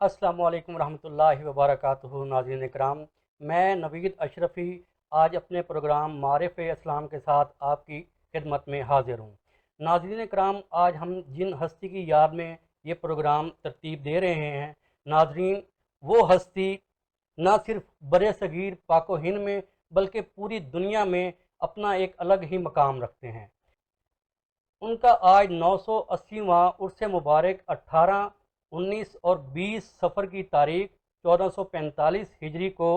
السلام علیکم ورحمۃ اللہ وبرکاتہ۔ ناظرین اکرام، میں نوید اشرفی آج اپنے پروگرام معارف اسلام کے ساتھ آپ کی خدمت میں حاضر ہوں۔ ناظرین اکرام، آج ہم جن ہستی کی یاد میں یہ پروگرام ترتیب دے رہے ہیں، ناظرین، وہ ہستی نہ صرف بر صغیر پاک و ہند میں بلکہ پوری دنیا میں اپنا ایک الگ ہی مقام رکھتے ہیں۔ ان کا آج 980واں عرس مبارک 18، 19 اور 20 صفر کی تاریخ 1445 ہجری کو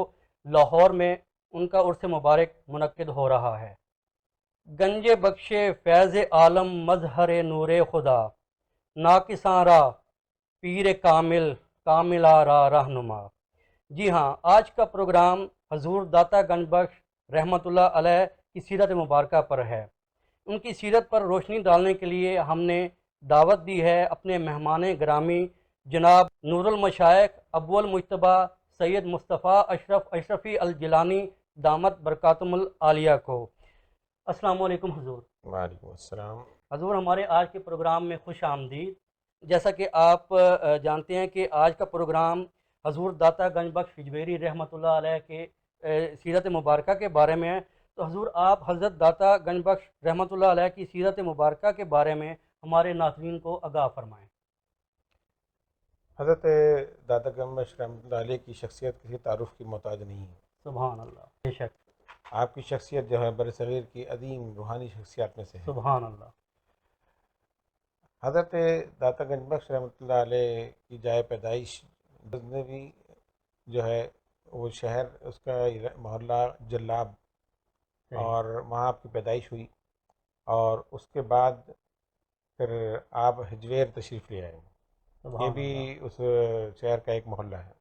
لاہور میں ان کا عرس مبارک منعقد ہو رہا ہے۔ گنج بخش فیض عالم مظہر نور خدا، ناقصاں را پیر کامل کاملہ را رہنما۔ جی ہاں، آج کا پروگرام حضور داتا گنج بخش رحمۃ اللہ علیہ کی سیرت مبارکہ پر ہے۔ ان کی سیرت پر روشنی ڈالنے کے لیے ہم نے دعوت دی ہے اپنے مہمان گرامی جناب نور المشائخ ابو المجتبیٰ سید مصطفیٰ اشرفی الجیلانی دامت برکاتہم العالیہ کو۔ السلام علیکم حضور۔ وعلیکم السلام۔ حضور، ہمارے آج کے پروگرام میں خوش آمدید۔ جیسا کہ آپ جانتے ہیں کہ آج کا پروگرام حضور داتا گنج بخش ہجویری رحمۃ اللہ علیہ کے سیرت مبارکہ کے بارے میں ہے، تو حضور آپ حضرت داتا گنج بخش رحمۃ اللہ علیہ کی سیرت مبارکہ کے بارے میں ہمارے ناظرین کو آگاہ فرمائیں۔ حضرت داتا گنج بخش رحمۃ اللہ علیہ کی شخصیت کسی تعارف کی محتاج نہیں ہے۔ سبحان اللہ، بے شک، آپ کی شخصیت جو ہے برصغیر کی عظیم روحانی شخصیات میں سے ہے۔ سبحان اللہ۔ حضرت داتا گنج بخش رحمۃ اللہ علیہ کی جائے پیدائش غزنوی جو ہے وہ شہر، اس کا محلہ جلاب، صحیح۔ اور وہاں آپ کی پیدائش ہوئی، اور اس کے بعد پھر آپ ہجویر تشریف لے آئے۔ یہ سبحان بھی اللہ، اس شہر کا ایک محلہ ہے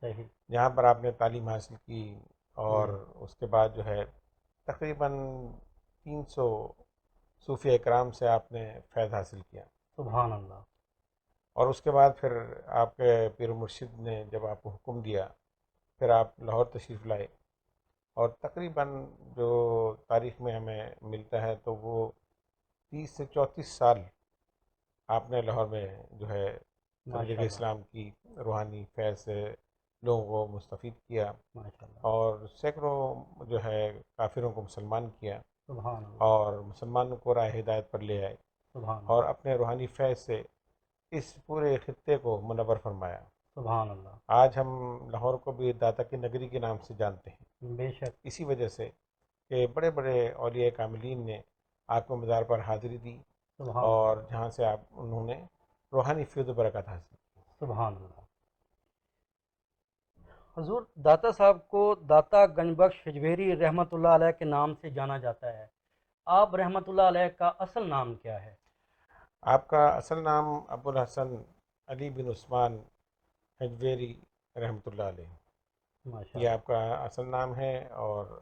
صحیح۔ جہاں پر آپ نے تعلیم حاصل کی، اور جی، اس کے بعد جو ہے تقریباً 300 صوفیہ اکرام سے آپ نے فیض حاصل کیا، سبحان اللہ۔ اور اس کے بعد پھر آپ کے پیر و مرشد نے جب آپ کو حکم دیا، پھر آپ لاہور تشریف لائے، اور تقریباً جو تاریخ میں ہمیں ملتا ہے تو وہ 30 سے 34 سال آپ نے لاہور میں جو ہے ماشاء تبلیغ اللہ، اسلام کی روحانی فیض سے لوگوں کو مستفید کیا، ماشاء اللہ، اور سینکڑوں جو ہے کافروں کو مسلمان کیا، سبحان اللہ، اور مسلمانوں کو راہ ہدایت پر لے آئے، سبحان اور اللہ، اپنے روحانی فیض سے اس پورے خطے کو منور فرمایا۔ سبحان اللہ، آج ہم لاہور کو بھی داتا کی نگری کے نام سے جانتے ہیں، بے شک، اسی وجہ سے کہ بڑے بڑے اولیاء کاملین نے آپ کو مزار پر حاضری دی، سبحان اور اللہ، جہاں سے انہوں نے روحانی فیض و برکت حاصل کی۔ سبحان اللہ۔ حضور، داتا صاحب کو داتا گنج بخش ہجویری رحمۃ اللہ علیہ کے نام سے جانا جاتا ہے۔ آپ رحمۃ اللہ علیہ کا اصل نام کیا ہے؟ آپ کا اصل نام ابو الحسن علی بن عثمان حجویری رحمۃ اللہ علیہ، ماشاء یہ اللہ، آپ کا اصل نام ہے، اور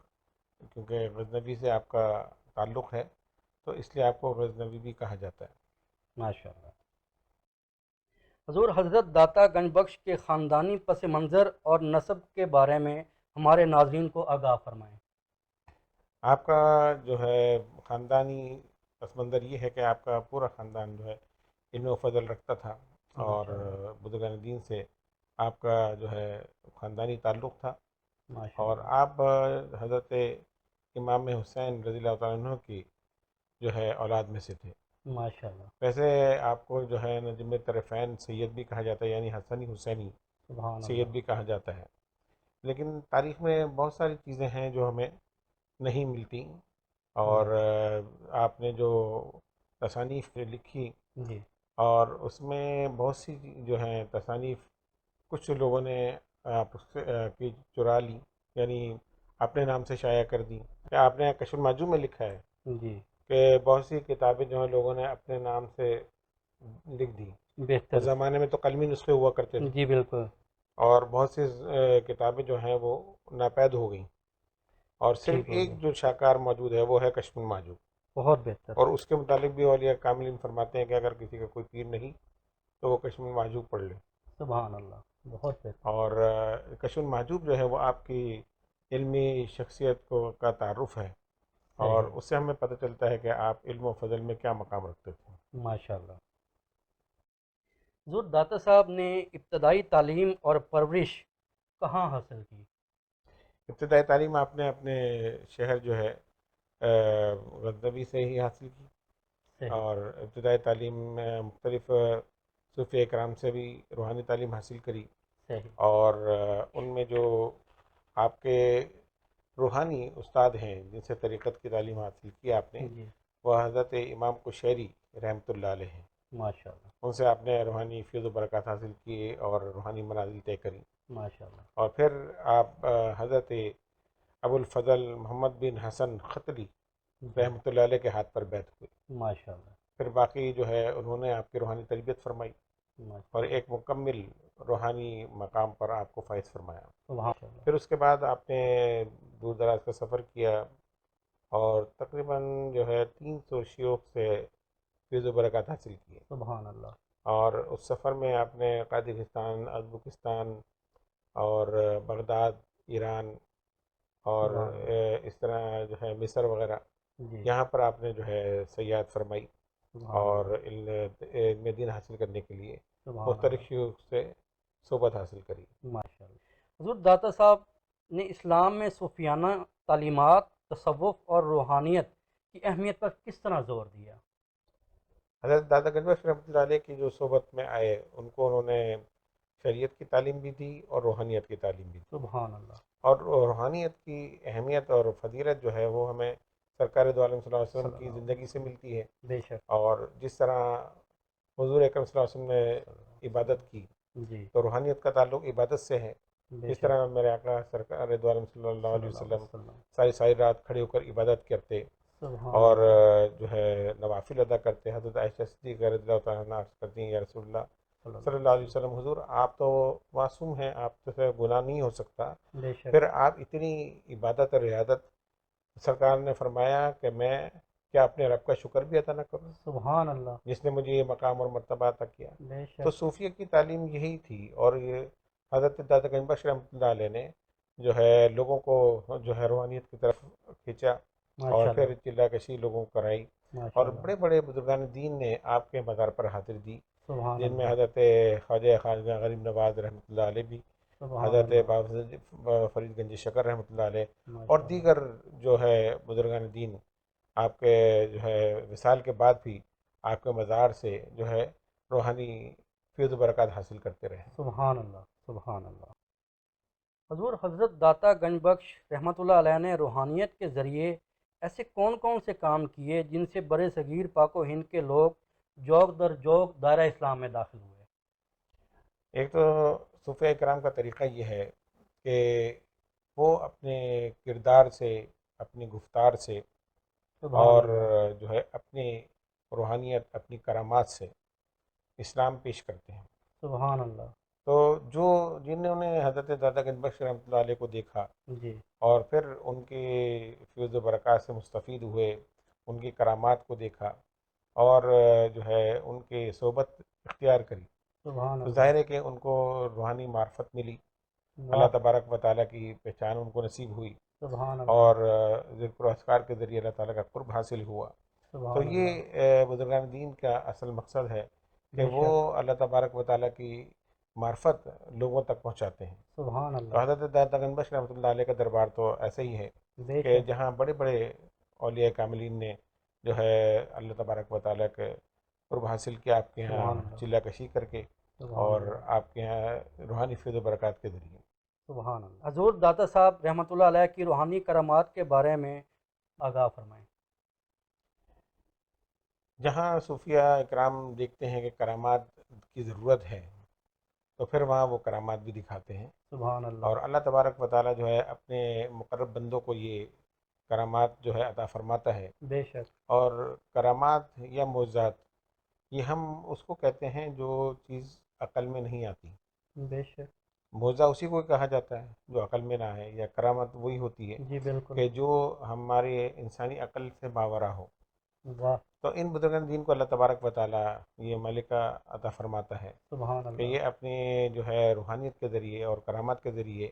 کیونکہ غزنوی سے آپ کا تعلق ہے تو اس لیے آپ کو غزنوی بھی کہا جاتا ہے۔ ماشاء اللہ۔ حضور، حضرت داتا گنج بخش کے خاندانی پس منظر اور نسب کے بارے میں ہمارے ناظرین کو آگاہ فرمائیں۔ آپ کا جو ہے خاندانی پس منظر یہ ہے کہ آپ کا پورا خاندان جو ہے علم و فضل رکھتا تھا، اور ماشاء اللہ، بزرگان دین سے آپ کا جو ہے خاندانی تعلق تھا، ماشاء اور اللہ، آپ حضرت امام حسین رضی اللہ تعالیٰ عنہ کی جو ہے اولاد میں سے تھے۔ ماشاء اللہ، ویسے آپ کو جو ہے نجم طرفین سید بھی کہا جاتا ہے، یعنی حسنی حسینی سبحان سید اللہ، بھی کہا جاتا ہے، لیکن تاریخ میں بہت ساری چیزیں ہیں جو ہمیں نہیں ملتی، جی، اور آپ نے جو تصانیف لکھی، جی، اور اس میں بہت سی جو ہیں تصانیف کچھ لوگوں نے آپ سے کی چرا لی، یعنی اپنے نام سے شائع کر دی، کہ آپ نے کشف المعجوب میں لکھا ہے جی، کہ بہت سی کتابیں جو ہیں لوگوں نے اپنے نام سے لکھ دی۔ اس بہتر، زمانے میں تو قلمی نسخے ہوا کرتے تھے، جی بالکل، اور بہت سی کتابیں جو ہیں وہ ناپید ہو گئیں، اور صرف ٹھیک ہو گیا، ایک جو شاہکار موجود ہے وہ ہے کشف المعجوب، بہت بہتر، اور اس کے متعلق بھی اولیاء کاملین فرماتے ہیں کہ اگر کسی کا کوئی پیر نہیں تو وہ کشف المعجوب پڑھ لے۔ سبحان اللہ، بہت بہتر، اور کشف المحجوب جو ہے وہ آپ کی علمی شخصیت کو کا تعارف ہے، اور صحیح، اس سے ہمیں پتہ چلتا ہے کہ آپ علم و فضل میں کیا مقام رکھتے تھے۔ ماشاء اللہ۔ حضور داتا صاحب نے ابتدائی تعلیم اور پرورش کہاں حاصل کی؟ ابتدائی تعلیم آپ نے اپنے شہر جو ہے غزنوی سے ہی حاصل کی، صحیح، اور ابتدائی تعلیم میں مختلف صوفیہ کرام سے بھی روحانی تعلیم حاصل کری، صحیح، اور ان میں جو آپ کے روحانی استاد ہیں جن سے طریقت کی تعلیم حاصل کی آپ نے، جی، وہ حضرت امام کشیری رحمۃ اللہ علیہ ہیں۔ ماشاء اللہ، ان سے آپ نے روحانی فیض و برکات حاصل کیے اور روحانی منازل طے کری، ماشاء اللہ، اور پھر آپ حضرت ابو الفضل محمد بن حسن خطری جی، رحمۃ اللہ علیہ کے ہاتھ پر بیعت ہوئے۔ ماشاء اللہ، پھر باقی جو ہے انہوں نے آپ کی روحانی تربیت فرمائی ماشاء اور اللہ، ایک مکمل روحانی مقام پر آپ کو فائز فرمایا۔ سبحان اللہ، پھر اس کے بعد آپ نے دور دراز کا سفر کیا، اور تقریباً جو ہے 300 شیوخ سے فیض و برکات حاصل کیے، سبحان اللہ، اور اس سفر میں آپ نے قازقستان، ازبکستان اور بغداد، ایران، اور سبحان اللہ، اس طرح جو ہے مصر وغیرہ، جی، یہاں پر آپ نے جو ہے سیاحت فرمائی، سبحان اور اللہ، علم دین حاصل کرنے کے لیے سبحان مختلف اللہ، شیوخ سے صحبت حاصل کری۔ ماشاء اللہ۔ حضور داتا صاحب نے اسلام میں صوفیانہ تعلیمات، تصوف اور روحانیت کی اہمیت پر کس طرح زور دیا؟ حضرت دادا گنج بخش رحمۃ اللہ علیہ کی جو صحبت میں آئے، ان کو انہوں نے شریعت کی تعلیم بھی دی اور روحانیت کی تعلیم بھی دی، سبحان اللہ، اور روحانیت کی اہمیت اور فضیلت جو ہے وہ ہمیں سرکار دو عالم صلی اللہ علیہ وسلم صلی کی اللہ علیہ زندگی سے وسلم، ملتی ہے، بے شک، اور جس طرح حضور اکرم صلی اللہ علیہ وسلم صلی اللہ نے علیہ عبادت کی، وسلم، جی، تو روحانیت کا تعلق عبادت سے ہے۔ بے جس شک، طرح میرے آقا سرکار دو عالم صلی اللہ صلی علیہ اللہ علیہ وسلم وسلم، ساری ساری رات کھڑے ہو کر عبادت کرتے سبحان اور اللہ، جو ہے نوافل ادا کرتے، حضرت عائشہ صدیقہ رضی اللہ تعالیٰ عنہا عرض کرتی ہیں، یا رسول اللہ صلی اللہ صلی علیہ اللہ علیہ وسلم، وسلم، حضور آپ تو معصوم ہیں، آپ سے گناہ نہیں ہو سکتا، بے شک، پھر آپ اتنی عبادت اور ریاضت، سرکار نے فرمایا کہ میں کیا اپنے رب کا شکر بھی ادا نہ کروں سبحان اللہ، جس نے مجھے یہ مقام اور مرتبہ عطا کیا۔ بے تو شک، صوفیہ کی تعلیم یہی تھی، اور یہ حضرت دادا گنج بخش رحمۃ اللہ علیہ نے جو ہے لوگوں کو جو ہے روحانیت کی طرف کھینچا، اور ماشاء اللہ، پھر چلا کشی لوگوں کو کرائی، ماشاء اور اللہ، بڑے بڑے بزرگان دین نے آپ کے مزار پر حاضری دی، سبحان جن میں اللہ، حضرت خواجہ خواجہ غریب نواز رحمۃ اللہ علیہ بھی، سبحان حضرت اللہ، فرید گنج شکر رحمۃ اللہ علیہ، اور ماشاء اللہ، دیگر جو ہے بزرگان دین آپ کے جو ہے وصال کے بعد بھی آپ کے مزار سے جو ہے روحانی فیض و برکات حاصل کرتے رہے۔ سبحان اللہ، سبحان اللہ۔ حضور حضرت داتا گنج بخش رحمۃ اللہ علیہ نے روحانیت کے ذریعے ایسے کون کون سے کام کیے جن سے برے صغیر پاک و ہند کے لوگ جوگ در جوگ دائرہ اسلام میں داخل ہوئے؟ ایک تو صوفیہ کرام کا طریقہ یہ ہے کہ وہ اپنے کردار سے، اپنی گفتار سے، سبحان اور اللہ، جو ہے اپنی روحانیت، اپنی کرامات سے اسلام پیش کرتے ہیں۔ سبحان اللہ، تو جو جنہوں نے حضرت دادا گنج بخش رحمۃ اللہ علیہ کو دیکھا، جی، اور پھر ان کے فیض و برکات سے مستفید ہوئے، ان کی کرامات کو دیکھا، اور جو ہے ان کے صحبت اختیار کری، سبحان تو اللہ، ظاہر ہے کہ ان کو روحانی معرفت ملی، اللہ واہ، تبارک و تعالیٰ کی پہچان ان کو نصیب ہوئی، سبحان اللہ، اور ذکر و اذکار کے ذریعے اللہ تعالیٰ کا قرب حاصل ہوا۔ تو سبحان اللہ، یہ بزرگان دین کا اصل مقصد ہے کہ بے وہ شک، اللہ تبارک و تعالیٰ کی معرفت لوگوں تک پہنچاتے ہیں۔ سبحان تو اللہ، حضرت داتا گنج بخش رحمۃ اللہ علیہ کا دربار تو ایسے ہی ہے بے کہ شک، جہاں بڑے بڑے اولیاء کاملین نے جو ہے اللہ تبارک و تعالیٰ کے قرب حاصل کیا آپ کے یہاں سبحان اللہ، چلا کشی کر کے، سبحان اور اللہ، آپ کے یہاں روحانی فیض و برکات کے ذریعے۔ سبحان اللہ۔ حضور داتا صاحب رحمۃ اللہ علیہ کی روحانی کرامات کے بارے میں آگاہ فرمائیں۔ جہاں صوفیہ اکرام دیکھتے ہیں کہ کرامات کی ضرورت ہے، تو پھر وہاں وہ کرامات بھی دکھاتے ہیں، سبحان اور اللہ، اللہ تبارک و تعالیٰ جو ہے اپنے مقرب بندوں کو یہ کرامات جو ہے عطا فرماتا ہے۔ بے شک، اور کرامات یا معجزات، یہ ہم اس کو کہتے ہیں جو چیز عقل میں نہیں آتی۔ بے شک، معجزہ اسی کو کہا جاتا ہے جو عقل میں نہ ہے، یا کرامت وہی ہوتی ہے جی بالکل، کہ جو ہمارے انسانی عقل سے ماورا ہو۔ واہ، تو ان بزرگان دین کو اللہ تبارک و تعالیٰ یہ ملکہ عطا فرماتا ہے سبحان کہ اللہ، یہ اپنے جو ہے روحانیت کے ذریعے اور کرامات کے ذریعے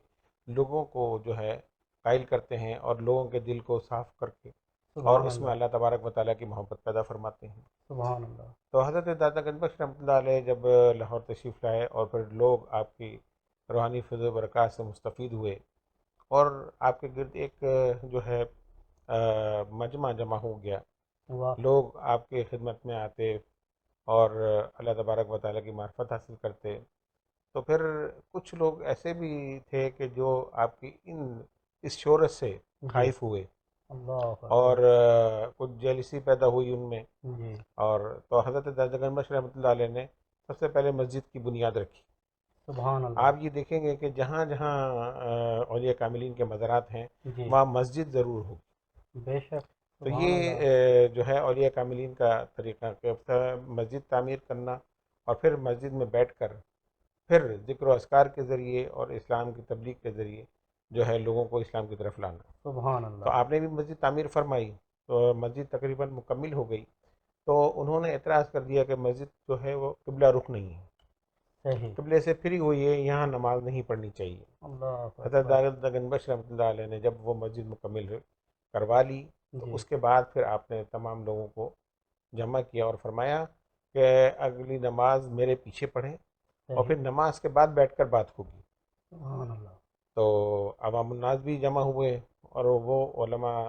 لوگوں کو جو ہے قائل کرتے ہیں، اور لوگوں کے دل کو صاف کر کے اور سبحان اس میں اللہ، اللہ تبارک و تعالیٰ کی محبت پیدا فرماتے ہیں۔ سبحان اللہ، تو حضرت داتا گنج بخش رحمۃ اللہ علیہ جب لاہور تشریف لائے اور پھر لوگ آپ کی روحانی فیض و برکات سے مستفید ہوئے، اور آپ کے گرد ایک جو ہے مجمع جمع ہو گیا، واہ، لوگ آپ کی خدمت میں آتے اور اللہ تبارک و تعالیٰ کی معرفت حاصل کرتے، تو پھر کچھ لوگ ایسے بھی تھے کہ جو آپ کی اس شہرت سے جی، خائف ہوئے، اللہ اور اکبر، کچھ جیلسی پیدا ہوئی ان میں، جی، اور تو حضرت داتا گنج بخش رحمۃ اللہ علیہ نے سب سے پہلے مسجد کی بنیاد رکھی۔ سبحان اللہ، آپ یہ دیکھیں گے کہ جہاں جہاں اولیاء کاملین کے مزارات ہیں جی، وہاں مسجد ضرور ہوگی۔ بے شک، تو سبحان اللہ، یہ جو ہے اولیاء کاملین کا طریقہ کہ مسجد تعمیر کرنا، اور پھر مسجد میں بیٹھ کر پھر ذکر و اذکار کے ذریعے اور اسلام کی تبلیغ کے ذریعے جو ہے لوگوں کو اسلام کی طرف لانا۔ سبحان تو اللہ، آپ نے بھی مسجد تعمیر فرمائی، تو مسجد تقریباً مکمل ہو گئی، تو انہوں نے اعتراض کر دیا کہ مسجد جو ہے وہ قبلہ رخ نہیں ہے، صحیح، قبلے سے پھری ہوئی ہے، یہاں نماز نہیں پڑھنی چاہیے۔ اللہ حضرت اکبر، داتا گنج بخش رحمۃ اللہ علیہ نے جب وہ مسجد مکمل کروا لی، تو جی، اس کے بعد پھر آپ نے تمام لوگوں کو جمع کیا اور فرمایا کہ اگلی نماز میرے پیچھے پڑھیں، اور صحیح، پھر نماز کے بعد بیٹھ کر بات ہوگی۔ سبحان اللہ، تو عوام الناس بھی جمع ہوئے، اور وہ علماء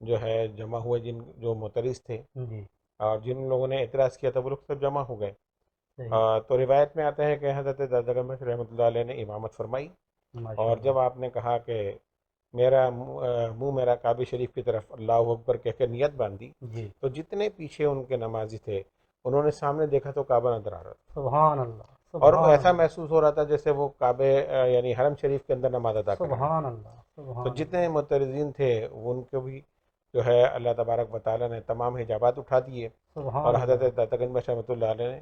جو ہے جمع ہوئے جو معترض تھے، جی، اور جن لوگوں نے اعتراض کیا تھا وہ لوگ سب جمع ہو گئے۔ صحیح، تو روایت میں آتا ہے کہ حضرت داتا گنج بخش رحمۃ اللہ علیہ نے امامت فرمائی، ماشاء اور اللہ، جب آپ نے کہا کہ میرا منہ میرا کعبہ شریف کی طرف اللہ اکبر کہہ کے نیت باندھی، جی، تو جتنے پیچھے ان کے نمازی تھے انہوں نے سامنے دیکھا تو کعبہ نظر آ رہا تھا، سبحان اللہ، اور سبحان ایسا اللہ، محسوس ہو رہا تھا جیسے وہ کعبے یعنی حرم شریف کے اندر نماز ادا کر رہے ہیں۔ سبحان اللہ، تو سبحان جتنے اللہ، معترضین تھے ان کو بھی جو ہے اللہ تبارک و تعالیٰ نے تمام حجابات اٹھا دیے، اور سبحان اللہ، حضرت داتا گنج بخش رحمۃ اللہ علیہ نے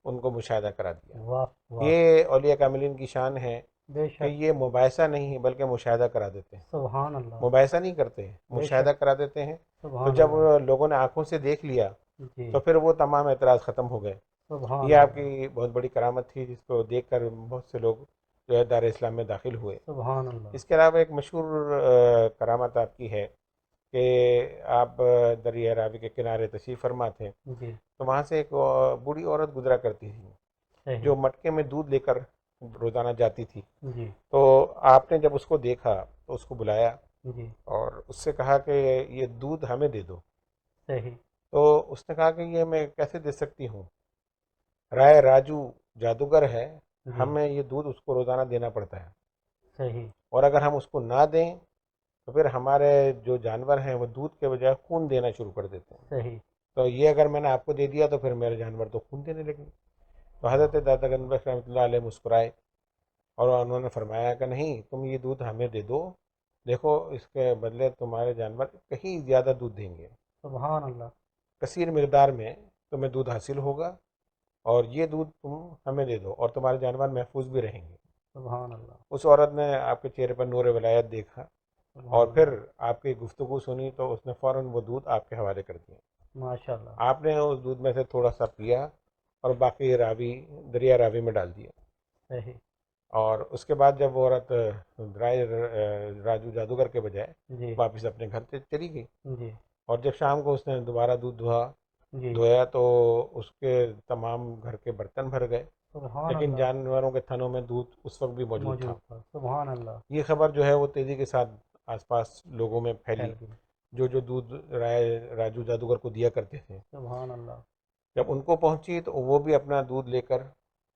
ان کو مشاہدہ کرا دیا۔ واہ، واہ، یہ اولیاء کاملین کی شان ہے بے کہ شک، یہ مباحثہ نہیں ہے بلکہ مشاہدہ کرا دیتے ہیں، سبحان اللہ، مباحثہ نہیں کرتے ہیں، بے مشاہدہ شک، کرا دیتے ہیں۔ تو سبحان جب اللہ، لوگوں نے آنکھوں سے دیکھ لیا جی، تو پھر وہ تمام اعتراض ختم ہو گئے۔ سبحان یہ آپ اللہ، کی بہت بڑی کرامت تھی جس کو دیکھ کر بہت سے لوگ جو ہے دار اسلام میں داخل ہوئے۔ سبحان اللہ، اس کے علاوہ ایک مشہور کرامت آپ کی ہے کہ آپ دریا راوی کے کنارے تشریف فرما تھے، جی، تو وہاں سے ایک بوڑھی عورت گزرا کرتی تھی صحیح، جو مٹکے میں دودھ لے کر روزانہ جاتی تھی۔ جی، تو آپ نے جب اس کو دیکھا تو اس کو بلایا جی، اور اس سے کہا کہ یہ دودھ ہمیں دے دو۔ صحیح، تو اس نے کہا کہ یہ میں کیسے دے سکتی ہوں، رائے راجو جادوگر ہے، جی، ہمیں یہ دودھ اس کو روزانہ دینا پڑتا ہے، صحیح، اور اگر ہم اس کو نہ دیں تو پھر ہمارے جو جانور ہیں وہ دودھ کے بجائے خون دینا شروع کر دیتے ہیں، صحیح، تو یہ اگر میں نے آپ کو دے دیا تو پھر میرے جانور تو خون دینے لگے۔ تو حضرت اللہ داتا گنج اکبر، بخش رحمۃ اللہ علیہ مسکرائے، اور انہوں نے فرمایا کہ نہیں، تم یہ دودھ ہمیں دے دو، دیکھو اس کے بدلے تمہارے جانور کہیں زیادہ دودھ دیں گے، سبحان اللہ، کثیر مقدار میں تمہیں دودھ حاصل ہوگا، اور یہ دودھ تم ہمیں دے دو اور تمہارے جانور محفوظ بھی رہیں گے۔ سبحان اللہ، اس عورت نے آپ کے چہرے پر نور ولایت دیکھا، اور سبحان پھر اللہ، آپ کی گفتگو سنی تو اس نے فوراً وہ دودھ آپ کے حوالے کر دیا۔ ماشاء اللہ، آپ نے اس دودھ میں سے تھوڑا سا پیا اور باقی راوی دریا راوی میں ڈال دیا، صحیح، اور اس کے بعد جب وہ عورت رائے راجو جادوگر کے بجائے جی، واپس اپنے گھر سے چلی گئی، جی، اور جب شام کو اس نے دوبارہ دودھ جی، دھویا تو اس کے تمام گھر کے برتن بھر گئے، سبحان لیکن اللہ، جانوروں کے تھنوں میں دودھ اس وقت بھی موجود تھا۔ موجود تھا، سبحان اللہ، یہ خبر جو ہے وہ تیزی کے ساتھ آس پاس لوگوں میں پھیلی، پھیل گئی، جو دودھ رائے راجو جادوگر کو دیا کرتے تھے، سبحان اللہ، جب ان کو پہنچی تو وہ بھی اپنا دودھ لے کر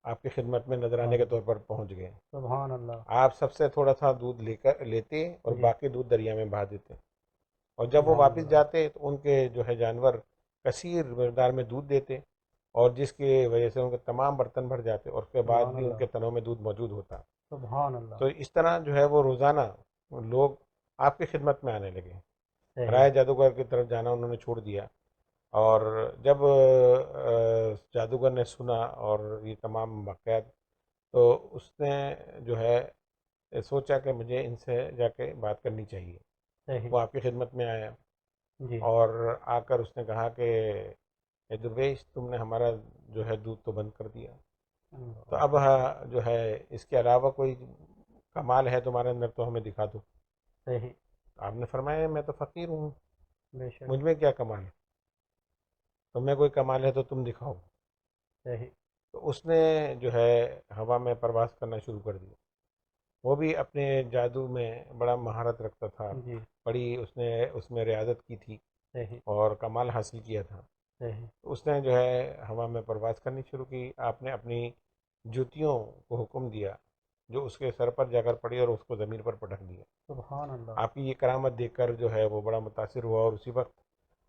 آپ کی خدمت میں نذرانے کے حاضر، طور پر پہنچ گئے۔ سبحان اللہ، آپ سب سے تھوڑا سا دودھ لیتے اور جی، باقی دودھ دریا میں بہا دیتے، اور جب وہ سبحان واپس اللہ، جاتے تو ان کے جو ہے جانور کثیر مقدار میں دودھ دیتے، اور جس کی وجہ سے ان کے تمام برتن بھر جاتے، اور اس کے بعد سبحان بھی ان اللہ، کے تنوں میں دودھ موجود ہوتا۔ سبحان اللہ، تو اس طرح جو ہے وہ روزانہ لوگ آپ کی خدمت میں آنے لگے، صحیح، رائے جادوگر کی طرف جانا انہوں نے چھوڑ دیا، اور جب جادوگر نے سنا اور یہ تمام واقعات، تو اس نے جو ہے سوچا کہ مجھے ان سے جا کے بات کرنی چاہیے۔ صحیح، وہ آپ کی خدمت میں آیا، جی، اور آ کر اس نے کہا کہ اے درویش، تم نے ہمارا جو ہے دودھ تو بند کر دیا، تو اللہ اب اکبر، جو ہے اس کے علاوہ کوئی کمال ہے تمہارے اندر تو ہمیں دکھا دو۔ صحیح، آپ نے فرمایا میں تو فقیر ہوں، بے شک مجھ میں کیا کمال ہے، تم میں کوئی کمال ہے تو تم دکھاؤ۔ صحیح تو اس نے جو ہے ہوا میں پرواز کرنا شروع کر دی۔ وہ بھی اپنے جادو میں بڑا مہارت رکھتا تھا، جی بڑی اس میں ریاضت کی تھی صحیح اور کمال حاصل کیا تھا۔ صحیح اس نے جو ہے ہوا میں پرواز کرنی شروع کی، آپ نے اپنی جوتیوں کو حکم دیا جو اس کے سر پر جا کر پڑی اور اس کو زمین پر پٹک دیا۔ سبحان اللہ آپ کی یہ کرامت دیکھ کر جو ہے وہ بڑا متاثر ہوا اور اسی وقت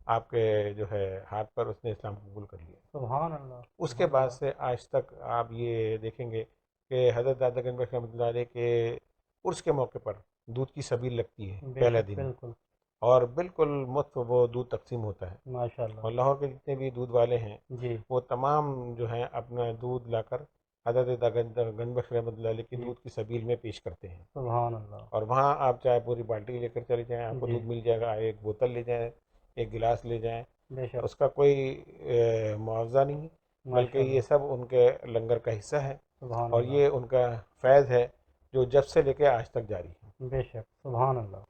آپ کے جو ہے ہاتھ پر اس نے اسلام قبول کر لیا۔ سبحان اللہ اس کے سبحان بعد اللہ سے آج تک آپ یہ دیکھیں گے کہ حضرت دادا گنج بخش رحمۃ اللہ علیہ کے عرس کے موقع پر دودھ کی سبیل لگتی ہے بے پہلا شک دن، بالکل اور بالکل مفت وہ دودھ تقسیم ہوتا ہے، ماشاء اللہ اور لاہور کے جتنے بھی دودھ والے ہیں جی وہ تمام جو ہیں اپنا دودھ لا کر حضرت گنج بخش رحمۃ اللہ علیہ کی جی دودھ کی سبیل میں پیش کرتے ہیں۔ سبحان اللہ اور وہاں آپ چاہے پوری بالٹی لے کر چلے جائیں، آپ کو جی دودھ مل جائے گا، ایک بوتل لے جائیں، ایک گلاس لے جائیں، بے شک اس کا کوئی معاوضہ نہیں، بلکہ ماشاء یہ اللہ سب ان کے لنگر کا حصہ ہے، سبحان اور اللہ یہ ان کا فیض ہے جو جب سے لے کے آج تک جاری ہے۔ بے شک سبحان اللہ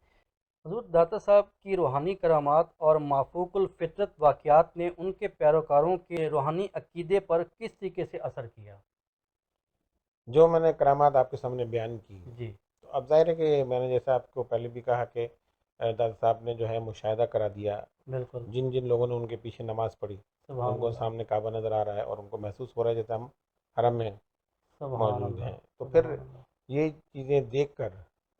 حضور داتا صاحب کی روحانی کرامات اور مافوق الفطرت واقعات نے ان کے پیروکاروں کے روحانی عقیدے پر کس طریقے سے اثر کیا؟ جو میں نے کرامات آپ کے سامنے بیان کی، جی تو اب ظاہر ہے کہ میں نے جیسا آپ کو پہلے بھی کہا کہ دادا صاحب نے جو ہے مشاہدہ کرا دیا، بالکل جن جن لوگوں نے ان کے پیچھے نماز پڑھی ان سبحان کو اللہ سامنے کعبہ نظر آ رہا ہے اور ان کو محسوس ہو رہا ہے جیسے ہم حرم میں سبحان موجود اللہ ہیں، تو پھر سبحان اللہ یہ چیزیں دیکھ کر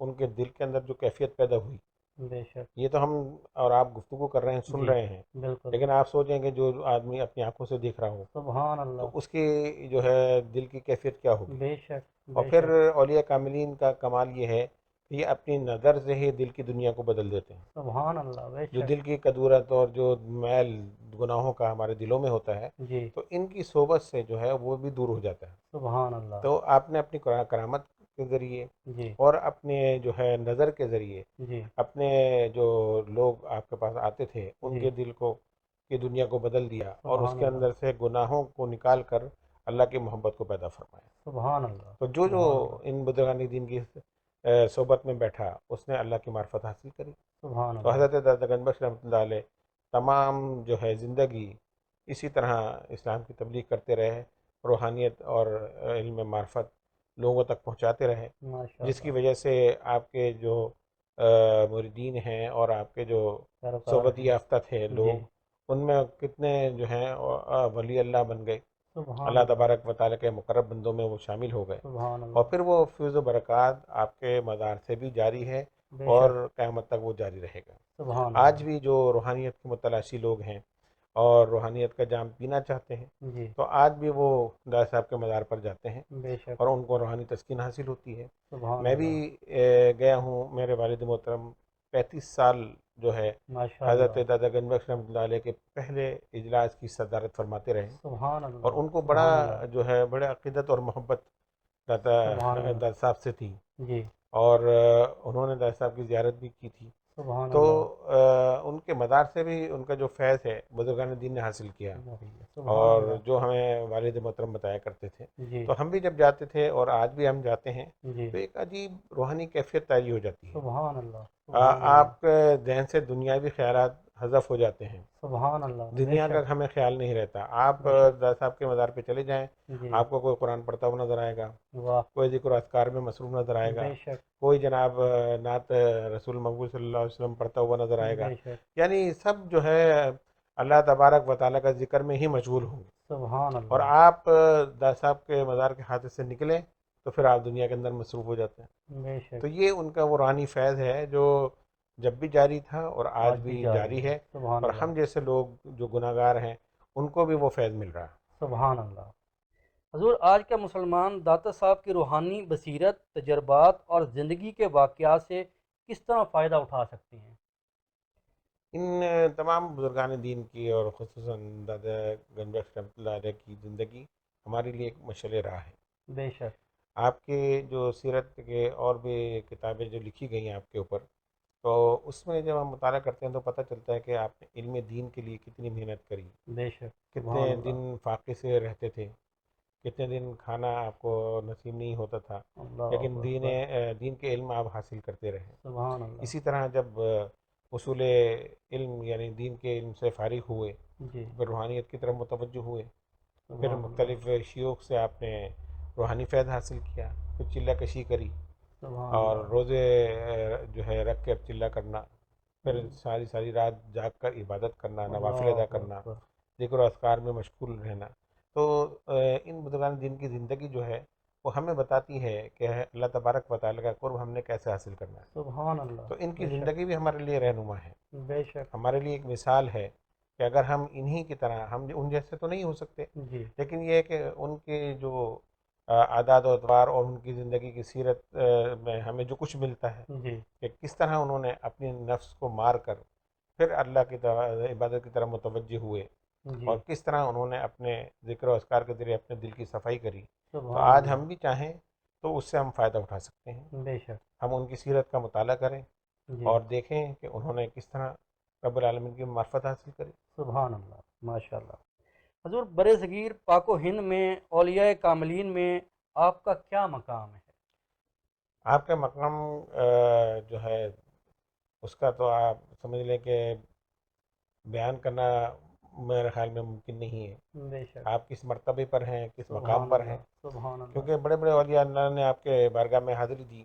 ان کے دل کے اندر جو کیفیت پیدا ہوئی، بے شک یہ تو ہم اور آپ گفتگو کر رہے ہیں، سن جی رہے ہیں، بالکل لیکن آپ سوچیں کہ جو آدمی اپنی آنکھوں سے دیکھ رہا ہو سبحان تو اللہ اس کی جو ہے دل کی کیفیت کیا ہوگی۔ بے شک اور بے پھر شک اولیاء کاملین کا کمال یہ ہے کہ یہ اپنی نظر سے ہی دل کی دنیا کو بدل دیتے ہیں۔ سبحان اللہ بے جو شک دل کی کدورت اور جو میل گناہوں کا ہمارے دلوں میں ہوتا ہے، جی تو ان کی صحبت سے جو ہے وہ بھی دور ہو جاتا ہے۔ سبحان اللہ تو آپ نے اپنی کرامت کے ذریعے جی اور اپنے جو ہے نظر کے ذریعے جی اپنے جو لوگ آپ کے پاس آتے تھے ان جی کے دل کو کی دنیا کو بدل دیا اور اس سبحان کے اللہ اندر سے گناہوں کو نکال کر اللہ کی محبت کو پیدا فرمایا۔ سبحان اللہ تو جو سبحان اللہ ان بزرگان دین کی صحبت میں بیٹھا اس نے اللہ کی معرفت حاصل کری۔ سبحان تو اللہ حضرت دادا گنج بخش رحمۃ اللہ علیہ تمام جو ہے زندگی اسی طرح اسلام کی تبلیغ کرتے رہے، روحانیت اور علم معرفت لوگوں تک پہنچاتے رہے، ماشاء جس کی اللہ وجہ سے آپ کے جو مریدین ہیں اور آپ کے جو پیروکار صحبت ہیں یافتہ تھے جی لوگ، ان میں کتنے جو ہیں ولی اللہ بن گئے، سبحان اللہ اللہ تبارک و تعالیٰ کے مقرب بندوں میں وہ شامل ہو گئے، سبحان اور اللہ پھر وہ فیض و برکات آپ کے مزار سے بھی جاری ہے بے اور شک قیامت تک وہ جاری رہے گا۔ سبحان آج اللہ بھی جو روحانیت کے متلاشی لوگ ہیں اور روحانیت کا جام پینا چاہتے ہیں، جی تو آج بھی وہ دادا صاحب کے مزار پر جاتے ہیں بے شک اور ان کو روحانی تسکین حاصل ہوتی ہے۔ سبحان میں بھی اللہ گیا ہوں، میرے والد محترم 35 سال جو ہے ماشاء حضرت اللہ دادا گنج بخش رحمۃ اللہ علیہ کے پہلے اجلاس کی صدارت فرماتے رہے، سبحان اور اللہ ان کو بڑا سبحان اللہ جو ہے بڑے عقیدت اور محبت سبحان اللہ دادا صاحب سے تھی، جی اور انہوں نے دادا صاحب کی زیارت بھی کی تھی۔ سبحان تو اللہ ان کے مدار سے بھی ان کا جو فیض ہے بزرگان دین نے حاصل کیا، سبحان اور اللہ جو ہمیں والد محترم بتایا کرتے تھے، جی تو ہم بھی جب جاتے تھے اور آج بھی ہم جاتے ہیں جی تو ایک عجیب روحانی کیفیت تاری ہو جاتی ہے۔ سبحان اللہ سبحان اللہ آپ کے ذہن سے دنیاوی خیالات حذف ہو جاتے ہیں، سبحان اللہ بے دنیا کا شک ہمیں خیال نہیں رہتا۔ آپ بے شک دادا صاحب کے مزار پہ چلے جائیں، جی آپ کو کوئی قرآن پڑھتا ہوا نظر آئے گا، واہ کوئی ذکر و اذکار میں مصروف نظر آئے گا، بے شک کوئی جناب نعت رسول مقبول صلی اللہ علیہ وسلم پڑھتا ہوا نظر آئے گا، بے شک یعنی سب جو ہے اللہ تبارک و تعالیٰ کا ذکر میں ہی مشغول ہوں گے۔ سبحان اور اللہ آپ دادا صاحب کے مزار کے ہاتھ سے نکلیں تو پھر آپ دنیا کے اندر مصروف ہو جاتے ہیں۔ بے شک تو یہ ان کا وہ روحانی فیض ہے جو جب بھی جاری تھا اور آج بھی جاری ہے، سبحان اور اللہ ہم جیسے لوگ جو گناہ گار ہیں ان کو بھی وہ فیض مل رہا ہے۔ سبحان اللہ حضور آج کا مسلمان داتا صاحب کی روحانی بصیرت تجربات اور زندگی کے واقعات سے کس طرح فائدہ اٹھا سکتے ہیں؟ ان تمام بزرگان دین کی اور خصوصاً دادا گنج بخش رحمۃ اللہ علیہ کی زندگی ہمارے لیے ایک مشعل راہ ہے۔ بے شک آپ کے جو سیرت کے اور بھی کتابیں جو لکھی گئی ہیں آپ کے اوپر، تو اس میں جب ہم مطالعہ کرتے ہیں تو پتہ چلتا ہے کہ آپ نے علم دین کے لیے کتنی محنت کری، بے شک کتنے سبحان اللہ دن فاقے سے رہتے تھے، کتنے دن کھانا آپ کو نصیب نہیں ہوتا تھا، اللہ لیکن اکبر دین کے علم آپ حاصل کرتے رہے۔ سبحان اللہ اسی طرح جب اصول علم یعنی دین کے علم سے فارغ ہوئے، جی پھر روحانیت کی طرف متوجہ ہوئے، پھر سبحان اللہ مختلف شیوخ سے آپ نے روحانی فیض حاصل کیا، پھر چلہ کشی کری سبحان اور اللہ روزے جو ہے رکھ کے چلہ کرنا، پھر جی ساری ساری رات جاگ کر عبادت کرنا، نوافل ادا اللہ کرنا، اکبر ذکر و اذکار میں مشغول رہنا۔ تو ان بزرگان دین کی زندگی جو ہے وہ ہمیں بتاتی ہے کہ اللہ تبارک و تعالیٰ کا قرب ہم نے کیسے حاصل کرنا ہے۔ سبحان اللہ تو ان کی بے شک زندگی بھی ہمارے لیے رہنما ہے، بے شک ہمارے لیے ایک مثال ہے کہ اگر ہم انہی کی طرح، ہم ان جیسے تو نہیں ہو سکتے، جی لیکن یہ ہے کہ ان کے جو عادات و اطوار اور ان کی زندگی کی سیرت میں ہمیں جو کچھ ملتا ہے جی کہ کس طرح انہوں نے اپنی نفس کو مار کر پھر اللہ کی عبادت کی طرف متوجہ ہوئے، جی اور کس طرح انہوں نے اپنے ذکر و اذکار کے ذریعے اپنے دل کی صفائی کری، تو سبحان آج ہم اللہ بھی چاہیں تو اس سے ہم فائدہ اٹھا سکتے ہیں۔ بے شک ہم ان کی سیرت کا مطالعہ کریں جی اور دیکھیں کہ انہوں نے کس طرح رب العالمین کی معرفت حاصل کری۔ سبحان اللہ ماشاء اللہ حضور بر صغیر پاک و ہند میں اولیاء کاملین میں آپ کا کیا مقام ہے؟ آپ کا مقام جو ہے اس کا تو آپ سمجھ لیں کہ بیان کرنا میرے خیال میں ممکن نہیں ہے۔ بے شک آپ کس مرتبے پر ہیں، کس مقام سبحان پر ہیں، اللہ سبحان اللہ کیونکہ بڑے بڑے اولیاء اللہ نے آپ کے بارگاہ میں حاضری دی،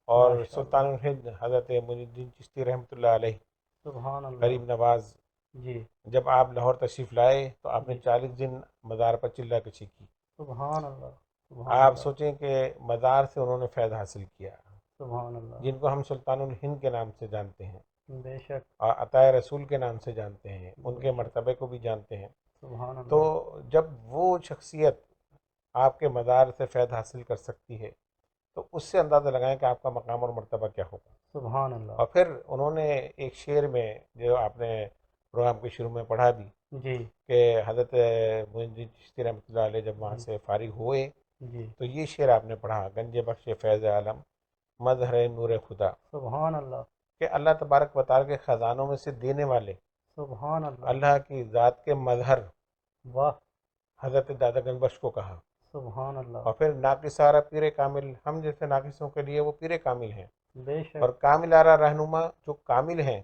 اور ماشاء سلطان اللہ الہند حضرت معین الدین چشتی رحمۃ اللہ علیہ سبحان اللہ غریب نواز، جی جب آپ لاہور تشریف لائے تو آپ نے جی 40 دن مزار پر چلہ کشی کی۔ سبحان اللہ سبحان آپ اللہ سوچیں کہ مزار سے انہوں نے فیض حاصل کیا، سبحان اللہ جن کو ہم سلطان الہند کے نام سے جانتے ہیں بے شک اور عطائے رسول کے نام سے جانتے ہیں، ان بے کے شک مرتبے کو بھی جانتے ہیں۔ سبحان تو اللہ جب وہ شخصیت آپ کے مزار سے فیض حاصل کر سکتی ہے تو اس سے اندازہ لگائیں کہ آپ کا مقام اور مرتبہ کیا ہوگا۔ سبحان اللہ اور پھر انہوں نے ایک شعر میں جو آپ نے پروگرام کے شروع میں پڑھا بھی جی کہ حضرت معین الدین چشتی رحمۃ اللہ علیہ جب وہاں جی سے فارغ ہوئے جی تو یہ شعر آپ نے پڑھا، گنج بخش فیض عالم مظہر نور خدا، سبحان اللہ کہ اللہ تبارک و تعالیٰ کے خزانوں میں سے دینے والے سبحان اللہ اللہ کی ذات کے مظہر واہ حضرت دادا گنج بخش کو کہا۔ سبحان اللہ اور پھر ناقص آرا پیر کامل، ہم جیسے ناقصوں کے لیے وہ پیر کامل ہیں، بے اور شک کامل آرا رہنما جو کامل ہیں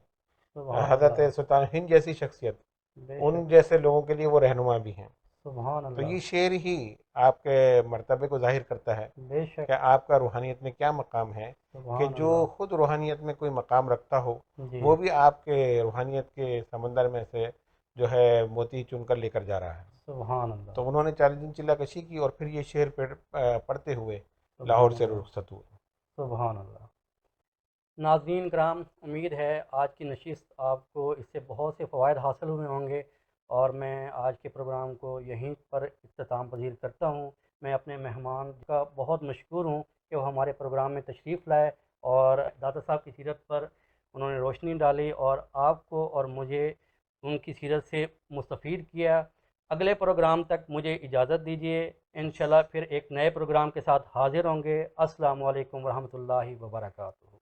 سبحان حضرت اللہ سلطان ہند جیسی شخصیت، بے ان شک جیسے لوگوں کے لیے وہ رہنما بھی ہیں۔ سبحان تو اللہ یہ شعر ہی آپ کے مرتبے کو ظاہر کرتا ہے بے شک کہ آپ کا روحانیت میں کیا مقام ہے، کہ سبحان جو اللہ خود روحانیت میں کوئی مقام رکھتا ہو جی وہ بھی آپ کے روحانیت کے سمندر میں سے جو ہے موتی چن کر لے کر جا رہا ہے۔ سبحان اللہ تو انہوں نے 40 دن چلہ کشی کی اور پھر یہ شعر پڑھتے ہوئے لاہور سبحان سے اللہ رخصت ہوئے۔ سبحان اللہ ناظرین کرام امید ہے آج کی نشست آپ کو اس سے بہت سے فوائد حاصل ہوئے ہوں گے، اور میں آج کے پروگرام کو یہیں پر اختتام پذیر کرتا ہوں۔ میں اپنے مہمان کا بہت مشکور ہوں کہ وہ ہمارے پروگرام میں تشریف لائے اور داتا صاحب کی سیرت پر انہوں نے روشنی ڈالی اور آپ کو اور مجھے ان کی سیرت سے مستفید کیا۔ اگلے پروگرام تک مجھے اجازت دیجیے، انشاءاللہ پھر ایک نئے پروگرام کے ساتھ حاضر ہوں گے۔ السلام علیکم ورحمۃ اللہ وبرکاتہ۔